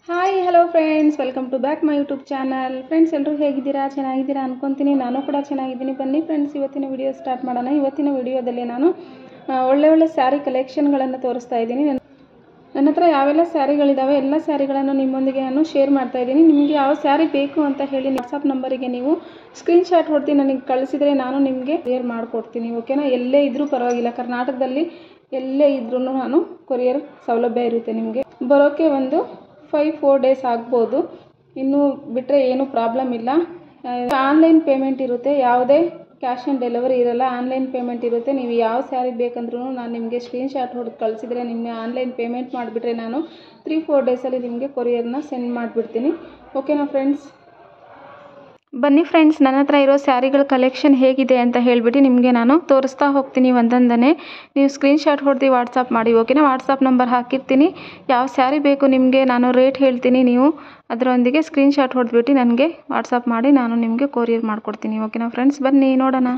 Hi hello friends, welcome to back my YouTube channel. Friends, ಎಲ್ಲರೂ ಹೇಗಿದ್ದೀರಾ? ಚೆನ್ನಾಗಿದ್ದೀರಾ ಅನ್ಕೊತೀನಿ. ನಾನು ಕೂಡ ಚೆನ್ನಾಗಿದ್ದೀನಿ. ಬನ್ನಿ ಫ್ರೆಂಡ್ಸ್, ಇವತ್ತಿನ ವಿಡಿಯೋ ಸ್ಟಾರ್ಟ್ ಮಾಡೋಣ. ಇವತ್ತಿನ ವಿಡಿಯೋದಲ್ಲಿ ನಾನು ಒಳ್ಳೆ ಸ್ಯಾರಿ ಕಲೆಕ್ಷನ್ಗಳನ್ನು ತೋರಿಸ್ತಾ ಇದ್ದೀನಿ. ನನ್ನ ಹತ್ರ ಯಾವೆಲ್ಲ ಸ್ಯಾರಿಗಳಿದ್ದಾವೆ ಎಲ್ಲ ಸ್ಯಾರಿಗಳನ್ನು ನಿಮ್ಮೊಂದಿಗೆ ನಾನು ಶೇರ್ ಮಾಡ್ತಾ ಇದ್ದೀನಿ. ನಿಮಗೆ ಯಾವ ಸ್ಯಾರಿ ಬೇಕು ಅಂತ ಹೇಳಿ ವಾಟ್ಸಪ್ ನಂಬರಿಗೆ ನೀವು ಸ್ಕ್ರೀನ್ಶಾಟ್ ಹೊಡೆದು ನನಗೆ ಕಳಿಸಿದರೆ ನಾನು ನಿಮಗೆ ಶೇರ್ ಮಾಡಿಕೊಡ್ತೀನಿ. ಓಕೆನಾ? ಎಲ್ಲೇ ಇದ್ದರೂ ಪರವಾಗಿಲ್ಲ, ಕರ್ನಾಟಕದಲ್ಲಿ ಎಲ್ಲೇ ಇದ್ರೂ ನಾನು ಕೊರಿಯರ್ ಸೌಲಭ್ಯ ಇರುತ್ತೆ. ನಿಮಗೆ ಬರೋಕ್ಕೆ ಒಂದು 5-4 ಡೇಸ್ ಆಗ್ಬೋದು. ಇನ್ನೂ ಬಿಟ್ಟರೆ ಏನೂ ಪ್ರಾಬ್ಲಮ್ ಇಲ್ಲ. ಆನ್ಲೈನ್ ಪೇಮೆಂಟ್ ಇರುತ್ತೆ, ಯಾವುದೇ ಕ್ಯಾಶ್ ಆನ್ ಡೆಲಿವರಿ ಇರಲ್ಲ. ಆನ್ಲೈನ್ ಪೇಮೆಂಟ್ ಇರುತ್ತೆ. ನೀವು ಯಾವ ಸ್ಯಾರಿ ಬೇಕಂದ್ರೂ ನಾನು ನಿಮಗೆ ಸ್ಕ್ರೀನ್ಶಾಟ್ ಹೊಡೆದು ಕಳಿಸಿದರೆ ನಿಮಗೆ ಆನ್ಲೈನ್ ಪೇಮೆಂಟ್ ಮಾಡಿಬಿಟ್ರೆ ನಾನು 3-4 ಡೇಸಲ್ಲಿ ನಿಮಗೆ ಕೊರಿಯರ್ನ ಸೆಂಡ್ ಮಾಡಿಬಿಡ್ತೀನಿ. ಓಕೆನಾ ಫ್ರೆಂಡ್ಸ್? ಬನ್ನಿ ಫ್ರೆಂಡ್ಸ್, ನನ್ನ ಹತ್ರ ಇರೋ ಸ್ಯಾರಿಗಳ ಕಲೆಕ್ಷನ್ ಹೇಗಿದೆ ಅಂತ ಹೇಳಿಬಿಟ್ಟು ನಿಮಗೆ ನಾನು ತೋರಿಸ್ತಾ ಹೋಗ್ತೀನಿ ಒಂದೊಂದನೇ. ನೀವು ಸ್ಕ್ರೀನ್ಶಾಟ್ ಹೊಡೆದು ವಾಟ್ಸಪ್ ಮಾಡಿ. ಓಕೆನಾ? ವಾಟ್ಸಪ್ ನಂಬರ್ ಹಾಕಿರ್ತೀನಿ. ಯಾವ ಸ್ಯಾರಿ ಬೇಕು ನಿಮಗೆ ನಾನು ರೇಟ್ ಹೇಳ್ತೀನಿ, ನೀವು ಅದರೊಂದಿಗೆ ಸ್ಕ್ರೀನ್ಶಾಟ್ ಹೊಡೆದ್ಬಿಟ್ಟು ನನಗೆ ವಾಟ್ಸಪ್ ಮಾಡಿ ನಾನು ನಿಮಗೆ ಕೊರಿಯರ್ ಮಾಡಿಕೊಡ್ತೀನಿ. ಓಕೆನಾ ಫ್ರೆಂಡ್ಸ್? ಬನ್ನಿ ನೋಡೋಣ.